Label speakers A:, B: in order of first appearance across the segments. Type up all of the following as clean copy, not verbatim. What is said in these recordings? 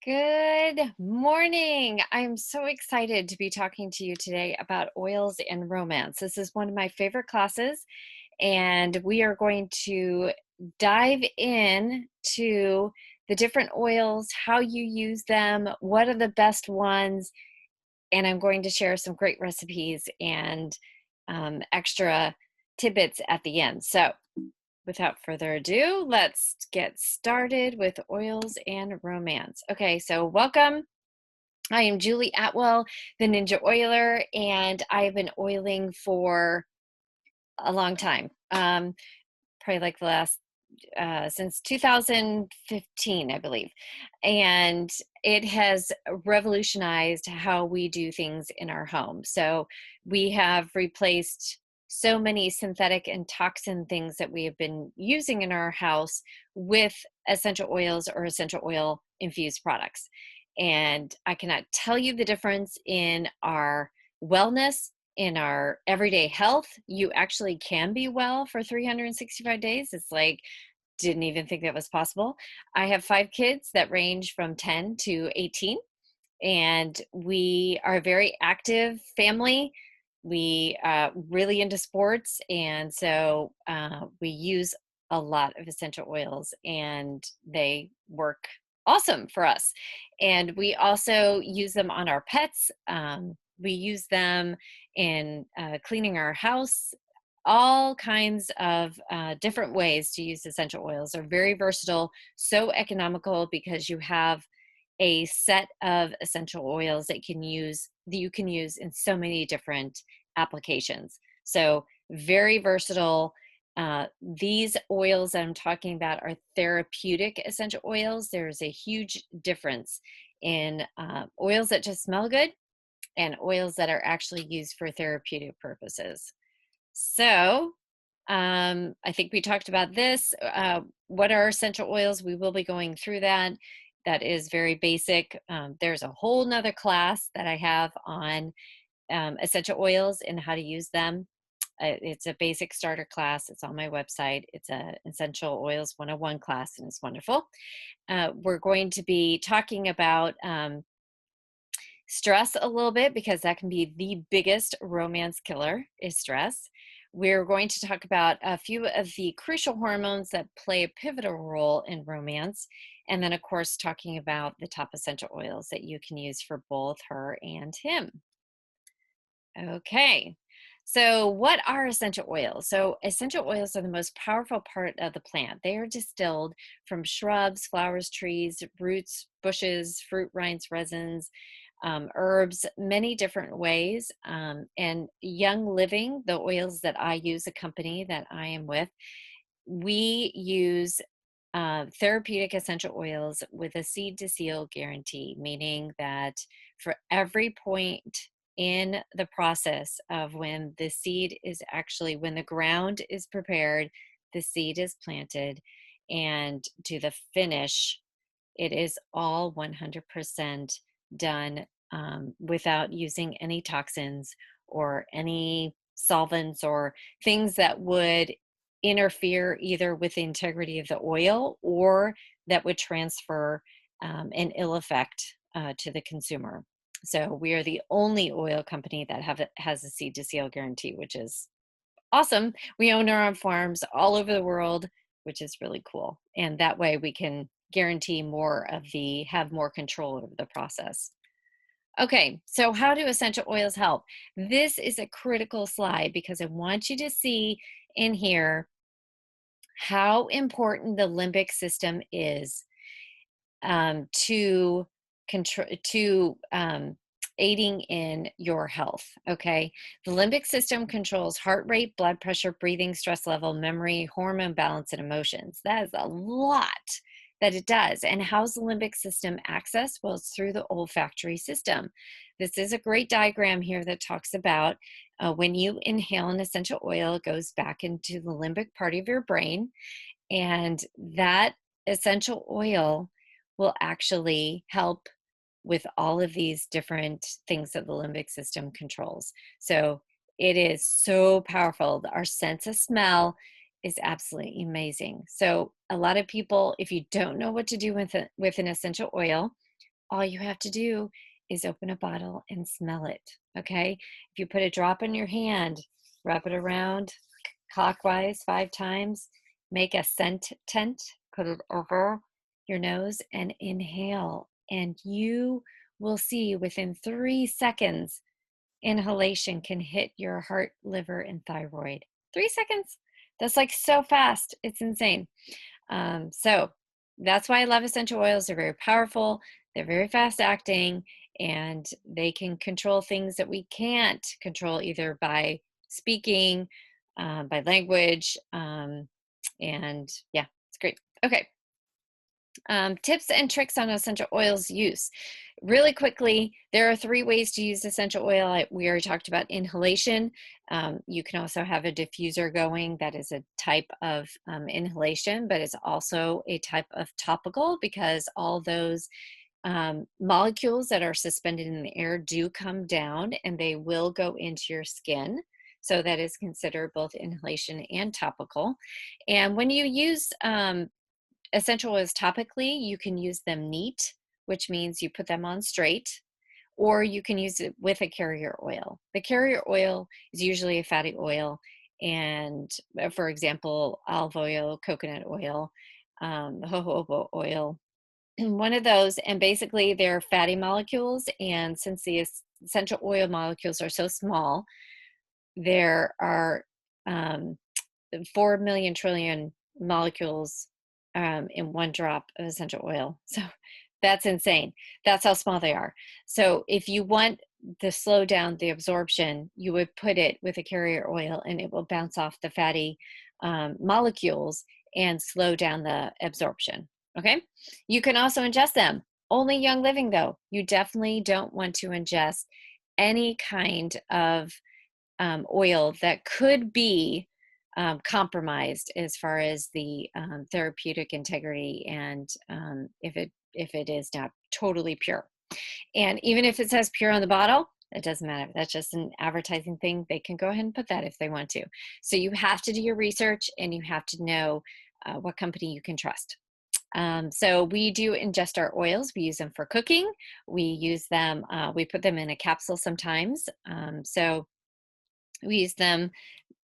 A: Good morning. I'm so excited to be talking to you today about oils and romance. This is one of my favorite classes, and we are going to dive in to the different oils, how you use them, what are the best ones, and I'm going to share some great recipes and extra tidbits at the end. So, without further ado, let's get started with oils and romance. Okay, so welcome. I am Julie Atwell, the Ninja Oiler, and I've been oiling for a long time. Probably like the last since 2015, I believe. And it has revolutionized how we do things in our home. So we have replaced so many synthetic and toxin things that we have been using in our house with essential oils or essential oil infused products. And I cannot tell you the difference in our wellness, in our everyday health. You actually can be well for 365 days. It's like, didn't even think that was possible. I have 5 kids that range from 10 to 18, and we are a very active family. We really into sports, and so we use a lot of essential oils, and they work awesome for us. And we also use them on our pets. We use them in cleaning our house. All kinds of different ways to use essential oils are very versatile, so economical because you have a set of essential oils that you can use in so many different applications. So very versatile. These oils that I'm talking about are therapeutic essential oils. There's a huge difference in oils that just smell good and oils that are actually used for therapeutic purposes. So I think we talked about this. What are essential oils? We will be going through that. That is very basic. There's a whole nother class that I have on essential oils and how to use them. It's a basic starter class. It's on my website. It's a Essential Oils 101 class, and it's wonderful. We're going to be talking about stress a little bit because that can be the biggest romance killer is stress. We're going to talk about a few of the crucial hormones that play a pivotal role in romance. And then, of course, talking about the top essential oils that you can use for both her and him. Okay. So, what are essential oils? So, essential oils are the most powerful part of the plant. They are distilled from shrubs, flowers, trees, roots, bushes, fruit rinds, resins, herbs, many different ways. And Young Living, the oils that I use, a company that I am with, we use therapeutic essential oils with a seed to seal guarantee, meaning that for every point in the process of when the seed is actually, when the ground is prepared, the seed is planted, and to the finish, it is all 100% done without using any toxins or any solvents or things that would interfere either with the integrity of the oil or that would transfer an ill effect to the consumer. So we are the only oil company that has a seed to seal guarantee, which is awesome. We own our own farms all over the world, which is really cool. And that way we can guarantee have more control over the process. Okay, so how do essential oils help? This is a critical slide because I want you to see in here how important the limbic system is to control to aiding in your health. Okay, the limbic system controls heart rate, blood pressure, breathing, stress level, memory, hormone balance, and emotions. That is a lot that it does. And how's the limbic system accessed? Well, it's through the olfactory system. This is a great diagram here that talks about when you inhale an essential oil, it goes back into the limbic part of your brain, and that essential oil will actually help with all of these different things that the limbic system controls. So it is so powerful. Our sense of smell is absolutely amazing. So a lot of people, if you don't know what to do with an essential oil, all you have to do is open a bottle and smell it. Okay. If you put a drop in your hand, wrap it around clockwise 5 times, make a scent tent, put it over your nose and inhale. And you will see within 3 seconds, inhalation can hit your heart, liver, and thyroid. 3 seconds. That's like so fast. It's insane. So that's why I love essential oils. They're very powerful, they're very fast acting, and they can control things that we can't control either by speaking, by language. And yeah, it's great. Okay. Tips and tricks on essential oils use. Really quickly, there are 3 ways to use essential oil. We already talked about inhalation. You can also have a diffuser going. That is a type of inhalation, but it's also a type of topical because all those molecules that are suspended in the air do come down and they will go into your skin. So that is considered both inhalation and topical. And when you use essential oils topically, you can use them neat, which means you put them on straight, or you can use it with a carrier oil. The carrier oil is usually a fatty oil, and for example, olive oil, coconut oil, jojoba oil, one of those, and basically they're fatty molecules, and since the essential oil molecules are so small, there are 4 million trillion molecules in one drop of essential oil. So that's insane. That's how small they are. So if you want to slow down the absorption, you would put it with a carrier oil and it will bounce off the fatty molecules and slow down the absorption. Okay. You can also ingest them. Only Young Living though. You definitely don't want to ingest any kind of oil that could be compromised as far as the therapeutic integrity, and if it is not totally pure. And even if it says pure on the bottle, it doesn't matter. That's just an advertising thing. They can go ahead and put that if they want to. So you have to do your research and you have to know what company you can trust. So we do ingest our oils. We use them for cooking. We use them, we put them in a capsule sometimes. So we use them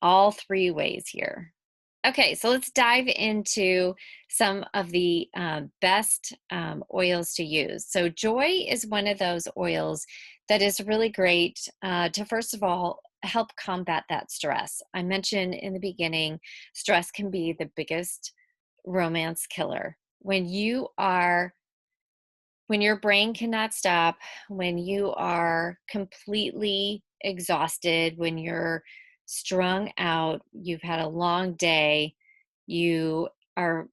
A: all 3 ways here. Okay, so let's dive into some of the best oils to use. So Joy is one of those oils that is really great to, first of all, help combat that stress. I mentioned in the beginning, stress can be the biggest romance killer. When your brain cannot stop, when you are completely exhausted, when you're strung out, you've had a long day, you are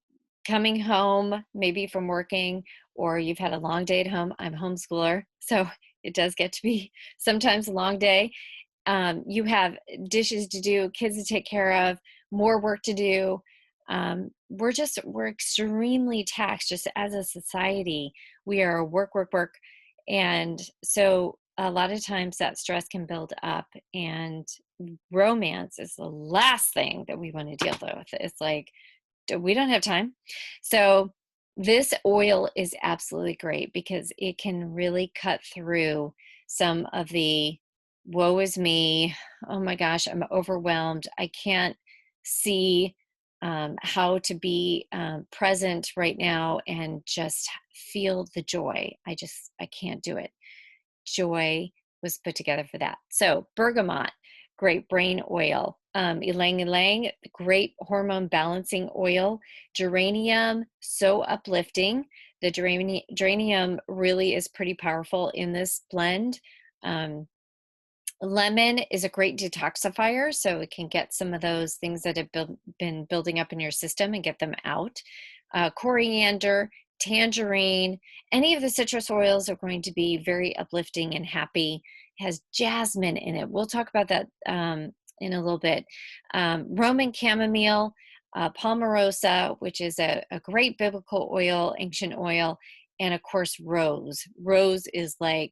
A: coming home maybe from working, or you've had a long day at home. I'm a homeschooler, so it does get to be sometimes a long day. You have dishes to do, kids to take care of, more work to do. We're extremely taxed just as a society. We are work, work, work. And so a lot of times that stress can build up, and romance is the last thing that we want to deal with. It's like, we don't have time. So this oil is absolutely great because it can really cut through some of the woe is me. Oh my gosh, I'm overwhelmed. I can't see how to be present right now and just feel the joy. I can't do it. Joy was put together for that. So bergamot, great brain oil. Ylang Ylang, great hormone balancing oil. Geranium, so uplifting. The geranium really is pretty powerful in this blend. Lemon is a great detoxifier, so it can get some of those things that have been building up in your system and get them out. Coriander, tangerine, any of the citrus oils are going to be very uplifting and happy. It has jasmine in it. We'll talk about that in a little bit. Roman chamomile, palmarosa, which is a great biblical oil, ancient oil, and of course rose. Rose is like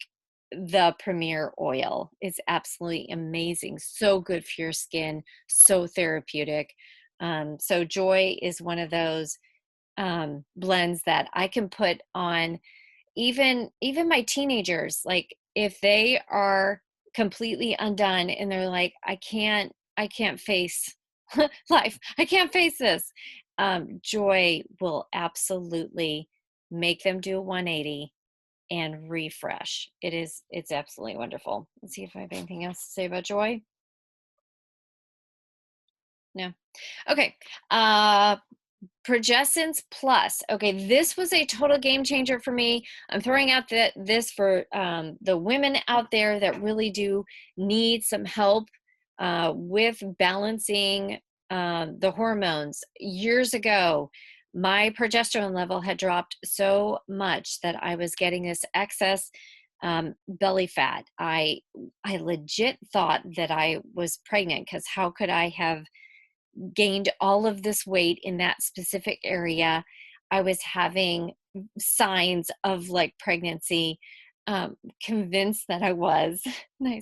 A: the premier oil. It's absolutely amazing. So good for your skin, so therapeutic. So Joy is one of those blends that I can put on even my teenagers, like if they are completely undone and they're like, I can't face life. I can't face this. Joy will absolutely make them do a 180 and refresh. It's absolutely wonderful. Let's see if I have anything else to say about joy. No. Okay. Progessence Plus. Okay, this was a total game changer for me. I'm throwing out this for the women out there that really do need some help with balancing the hormones. Years ago, my progesterone level had dropped so much that I was getting this excess belly fat. I legit thought that I was pregnant, because how could I have gained all of this weight in that specific area? I was having signs of like pregnancy, convinced that I was.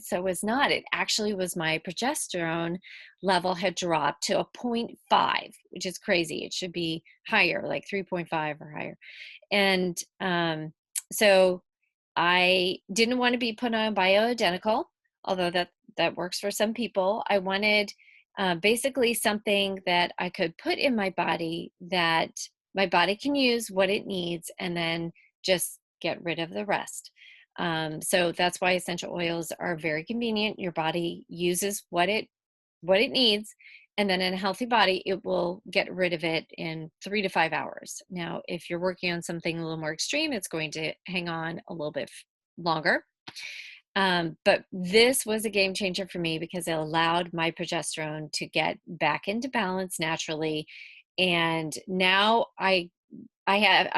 A: So was not. It actually was my progesterone level had dropped to a 0.5, which is crazy. It should be higher, like 3.5 or higher. And so I didn't want to be put on bioidentical, although that works for some people. I wanted basically something that I could put in my body that my body can use what it needs, and then just get rid of the rest. So that's why essential oils are very convenient. Your body uses what it needs, and then in a healthy body, it will get rid of it in 3 to 5 hours. Now, if you're working on something a little more extreme, it's going to hang on a little bit longer. But this was a game changer for me because it allowed my progesterone to get back into balance naturally. And now I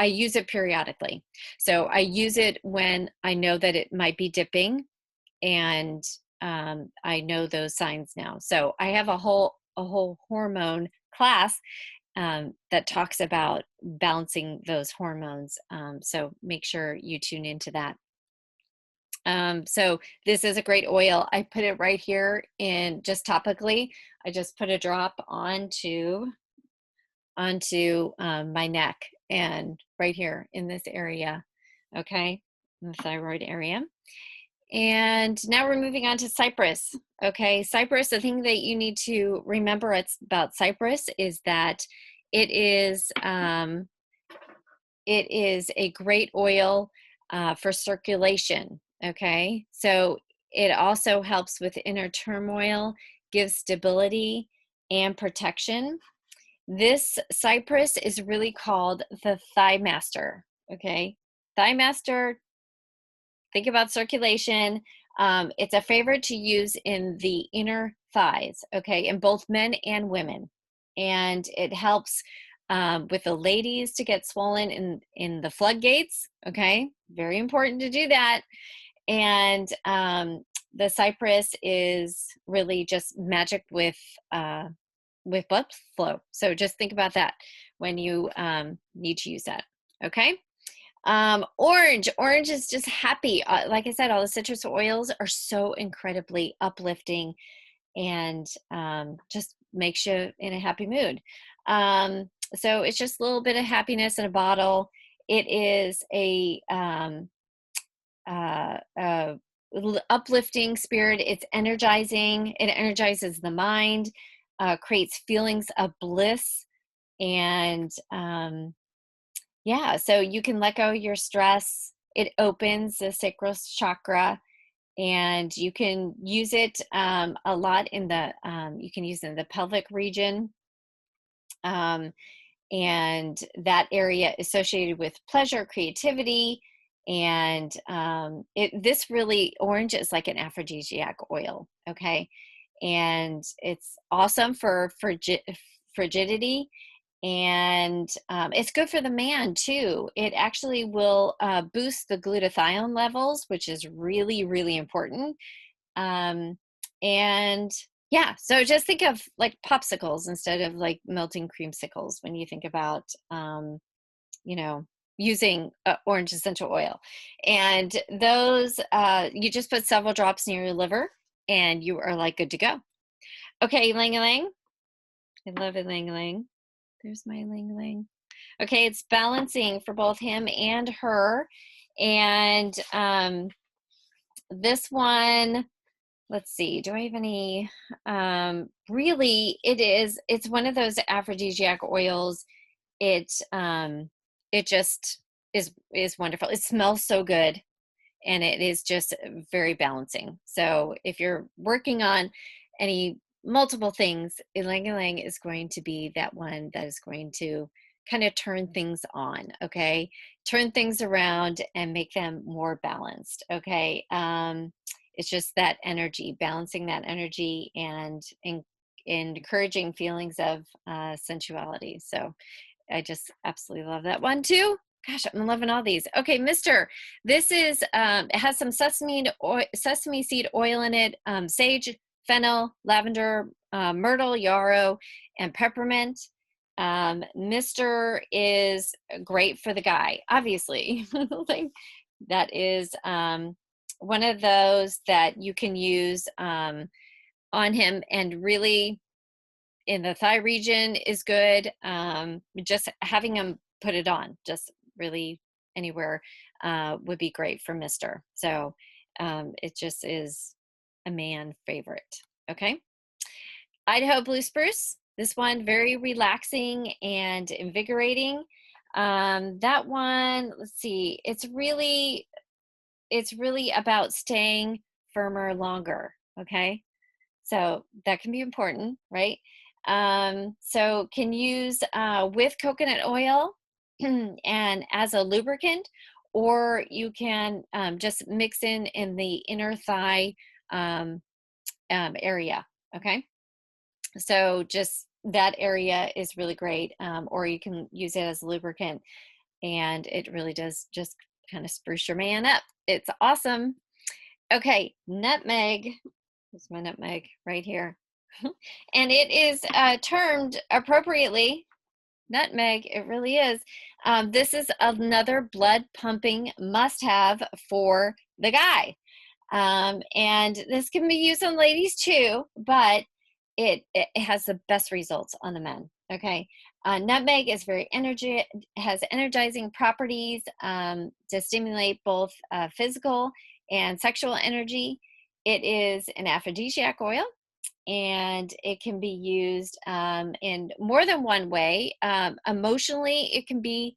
A: use it periodically. So I use it when I know that it might be dipping, and I know those signs now. So I have a whole hormone class that talks about balancing those hormones. So make sure you tune into that. So this is a great oil. I put it right here in just topically. I just put a drop onto my neck and right here in this area. Okay, in the thyroid area. And now we're moving on to Cypress. Okay, Cypress, the thing that you need to remember about Cypress is that it is a great oil for circulation. Okay, so it also helps with inner turmoil, gives stability and protection. This Cypress is really called the Thigh Master. Okay, Thigh Master, think about circulation. It's a favorite to use in the inner thighs, okay, in both men and women. And it helps with the ladies to get swollen in the floodgates, okay, very important to do that. And the Cypress is really just magic with blood flow. So just think about that when you need to use that, okay? Orange is just happy. Like I said, all the citrus oils are so incredibly uplifting and just makes you in a happy mood. So it's just a little bit of happiness in a bottle. It is a uplifting spirit. It's energizing. It energizes the mind, creates feelings of bliss, and yeah, so you can let go of your stress. It opens the sacral chakra, and you can use it a lot in the you can use it in the pelvic region, and that area associated with pleasure, creativity, and this really, orange is like an aphrodisiac oil, okay, and it's awesome for frigidity. And it's good for the man too. It actually will boost the glutathione levels, which is really, really important. And yeah, so just think of like popsicles instead of like melting creamsicles when you think about, you know, using orange essential oil. And those, you just put several drops near your liver and you are like good to go. Okay, Ylang Ylang. I love Ylang Ylang. There's my Ylang Ylang. Okay, it's balancing for both him and her. And this one, let's see, do I have any? Really, it's one of those aphrodisiac oils. It just is wonderful. It smells so good, and it is just very balancing. So if you're working on any multiple things, Ylang Ylang is going to be that one that is going to kind of turn things on, okay? Turn things around and make them more balanced, okay? It's just that energy, balancing that energy and encouraging feelings of sensuality. So I just absolutely love that one too. Gosh, I'm loving all these. Okay, Mister, this is, it has some sesame seed oil in it, sage, fennel, lavender, myrtle, yarrow, and peppermint. Mister is great for the guy, obviously. Like, that is one of those that you can use on him, and really in the thigh region is good. Just having him put it on, just really anywhere would be great for Mister. So it just is a man favorite. Okay. Idaho Blue Spruce. This one, very relaxing and invigorating. That one, let's see, it's really about staying firmer longer. Okay. So that can be important, right? So can use with coconut oil and as a lubricant, or you can just mix in the inner thigh area, okay? So just that area is really great, or you can use it as a lubricant, and it really does just kind of spruce your man up. It's awesome. Okay, nutmeg. There's my nutmeg right here. And it is termed appropriately nutmeg. It really is. This is another blood pumping must have for the guy. And this can be used on ladies too, but it has the best results on the men. Okay. Nutmeg is has energizing properties to stimulate both physical and sexual energy. It is an aphrodisiac oil, and it can be used in more than one way. Emotionally, it can be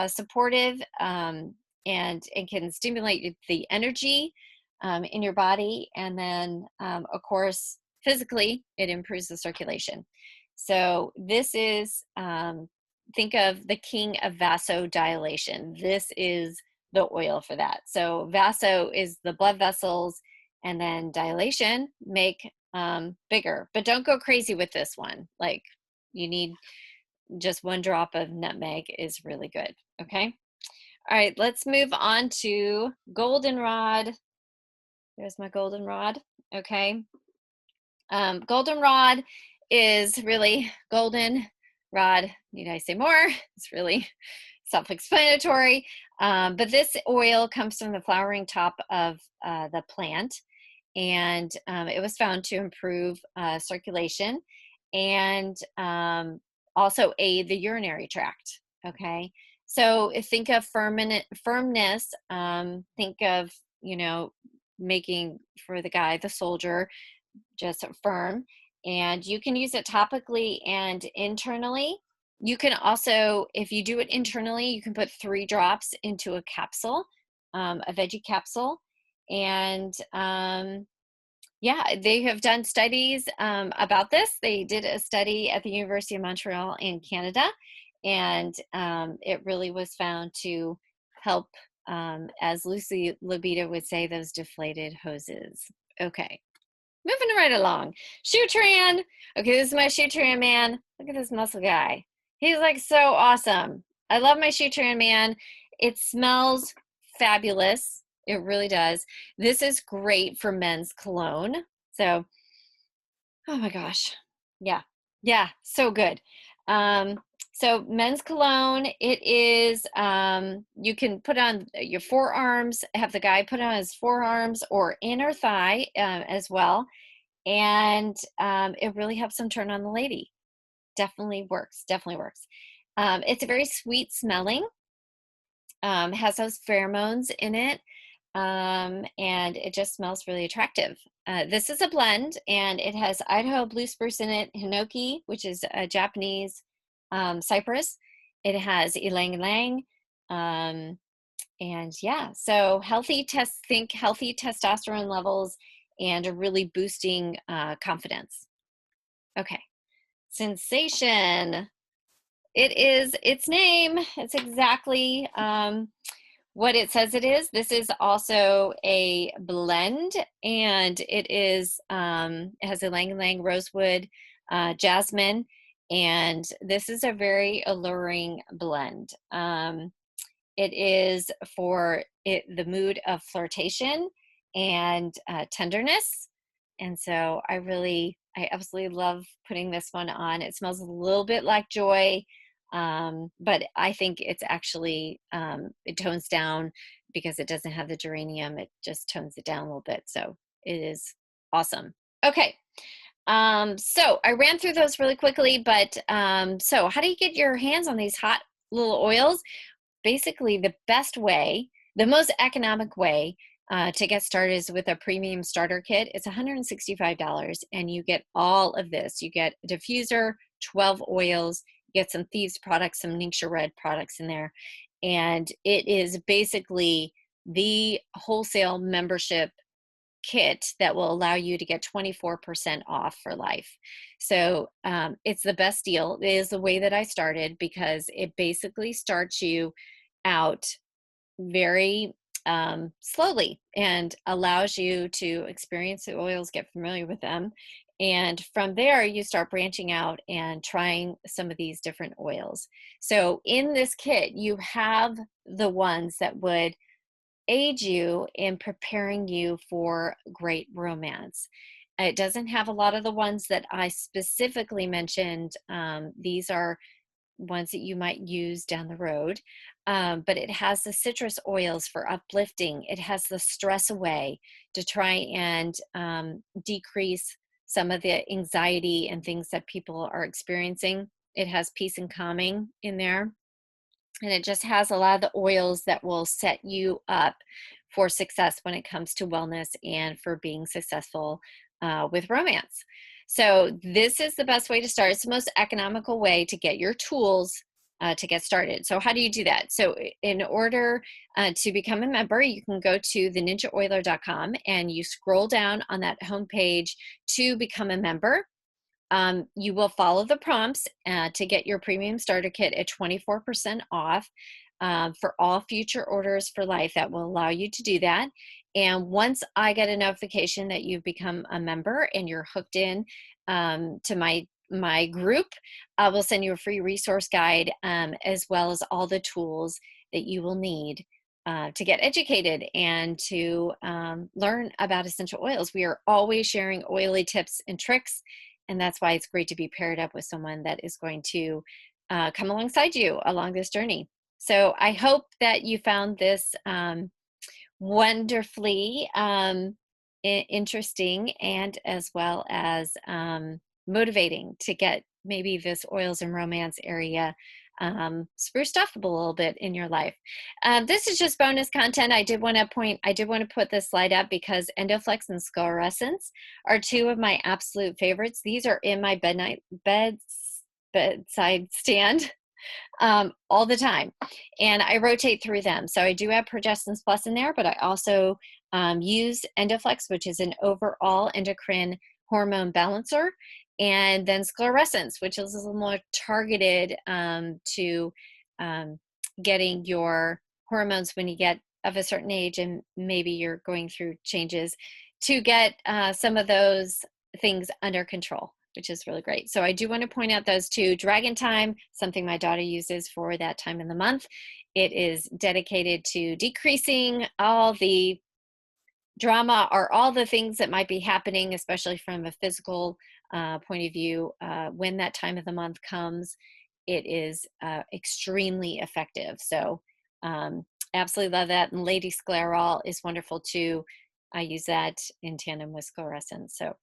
A: supportive, and it can stimulate the energy in your body. And then, of course, physically, it improves the circulation. So this is, think of the king of vasodilation. This is the oil for that. So vaso is the blood vessels, and then dilation make bigger. But don't go crazy with this one. Like, you need just one drop of nutmeg is really good. Okay. All right, let's move on to goldenrod. There's my goldenrod. Okay. Goldenrod is really golden rod. Need I say more? It's really self-explanatory. But this oil comes from the flowering top of the plant, and it was found to improve circulation and also aid the urinary tract. Okay, so think of firmness. Think of, making for the guy, the soldier, just firm. And you can use it topically and internally. You can also, if you do it internally, you can put 3 drops into a capsule, a veggie capsule. And yeah, they have done studies about this. They did a study at the University of Montreal in Canada, and it really was found to help, as Lucy Libido would say, those deflated hoses. Okay. Moving right along. Shoe Tran. Okay, this is my Shoe Tran man. Look at this muscle guy. He's like so awesome. I love my Shoe Tran man. It smells fabulous. It really does. This is great for men's cologne. So, oh my gosh. Yeah. Yeah, so good. So men's cologne, it is, you can put on your forearms, have the guy put on his forearms or inner thigh as well. And it really helps them turn on the lady. Definitely works. Definitely works. It's a very sweet smelling. has those pheromones in it, and it just smells really attractive. This is a blend, and it has Idaho blue spruce in it, hinoki, which is a Japanese cypress. It has Ylang Ylang, and yeah, so think healthy testosterone levels and a really boosting confidence. Okay, sensation. It is its name. It's exactly what it says it is. This is also a blend, and it has a Ylang Ylang rosewood, jasmine, and this is a very alluring blend. It is for the mood of flirtation and tenderness. And so I absolutely love putting this one on. It smells a little bit like joy, but I think it's actually, it tones down because it doesn't have the geranium. It just tones it down a little bit. So it is awesome. Okay. So I ran through those really quickly, but so how do you get your hands on these hot little oils? Basically, the best way, the most economic way to get started is with a premium starter kit. It's $165, and you get all of this. You get a diffuser, 12 oils, you get some Thieves products, some Ningxia Red products in there, and it is basically the wholesale membership kit that will allow you to get 24% off for life. So it's the best deal. It is the way that I started because it basically starts you out very slowly and allows you to experience the oils, get familiar with them. And from there, you start branching out and trying some of these different oils. So in this kit, you have the ones that would aid you in preparing you for great romance. It doesn't have a lot of the ones that I specifically mentioned. These are ones that you might use down the road. But it has the citrus oils for uplifting. It has the stress away to try and decrease some of the anxiety and things that people are experiencing. It has peace and calming in there. And it just has a lot of the oils that will set you up for success when it comes to wellness and for being successful with romance. So this is the best way to start. It's the most economical way to get your tools to get started. So how do you do that? So in order to become a member, you can go to theninjaoiler.com and you scroll down on that homepage to become a member. You will follow the prompts to get your premium starter kit at 24% off for all future orders for life. That will allow you to do that. And once I get a notification that you've become a member and you're hooked in to my group, I will send you a free resource guide as well as all the tools that you will need to get educated and to learn about essential oils. We are always sharing oily tips and tricks, and that's why it's great to be paired up with someone that is going to come alongside you along this journey. So I hope that you found this wonderfully interesting and as well as motivating to get maybe this oils and romance area spruced up a little bit in your life. This is just bonus content. I did want to put this slide up because Endoflex and Sclerescence are two of my absolute favorites. These are in my bedside stand all the time, and I rotate through them. So I do have Progessence Plus in there, but I also use Endoflex, which is an overall endocrine hormone balancer, and then Sclerescence, which is a little more targeted to getting your hormones when you get of a certain age and maybe you're going through changes to get some of those things under control, which is really great. So I do want to point out those two. Dragon Time, something my daughter uses for that time in the month. It is dedicated to decreasing all the drama or all the things that might be happening, especially from a physical point of view. When that time of the month comes, it is extremely effective. So absolutely love that. And Lady Sclerol is wonderful too. I use that in tandem with Sclerescence. So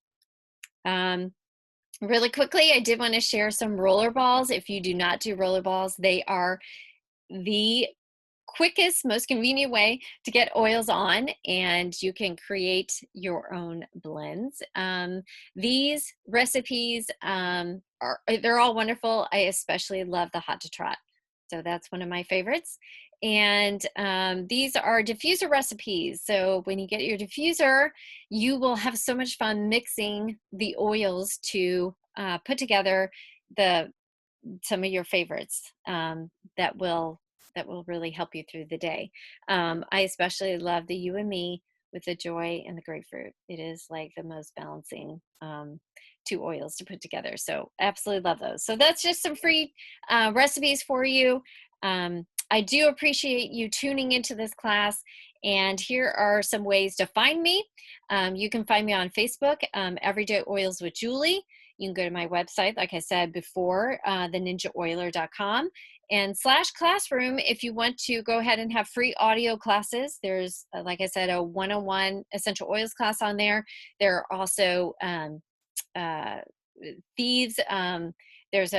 A: really quickly, I did want to share some rollerballs. If you do not do rollerballs, they are the quickest, most convenient way to get oils on, and you can create your own blends. These recipes they're all wonderful. I especially love the hot to trot. So that's one of my favorites. And these are diffuser recipes. So when you get your diffuser, you will have so much fun mixing the oils to put together the some of your favorites that will really help you through the day. I especially love the You and Me with the joy and the grapefruit. It is like the most balancing two oils to put together. So absolutely love those. So that's just some free recipes for you. I do appreciate you tuning into this class. And here are some ways to find me. You can find me on Facebook, Everyday Oils with Julie. You can go to my website, like I said before, theninjaoiler.com, and /classroom if you want to go ahead and have free audio classes. There's, like I said, a 101 essential oils class on there. There are also uh, thieves. There's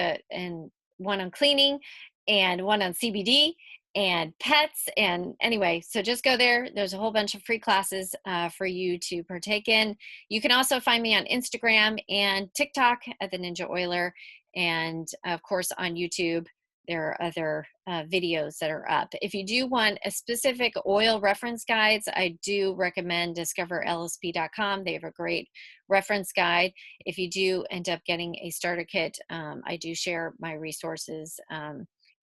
A: one on cleaning and one on CBD and pets. And anyway, so just go there. There's a whole bunch of free classes for you to partake in. You can also find me on Instagram and TikTok at the Ninja Oiler, and of course on YouTube. There are other videos that are up. If you do want a specific oil reference guides, I do recommend discoverlsp.com. They have a great reference guide. If you do end up getting a starter kit, I do share my resources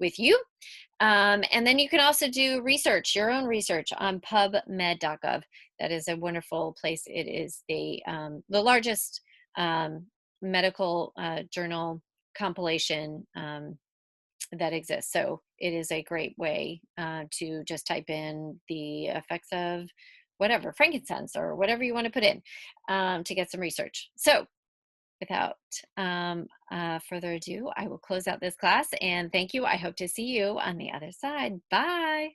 A: with you. And then you can also do research, your own research on pubmed.gov. That is a wonderful place. It is the largest medical journal compilation that exists. So it is a great way to just type in the effects of whatever, frankincense or whatever you want to put in to get some research. So without further ado, I will close out this class, and thank you. I hope to see you on the other side. Bye.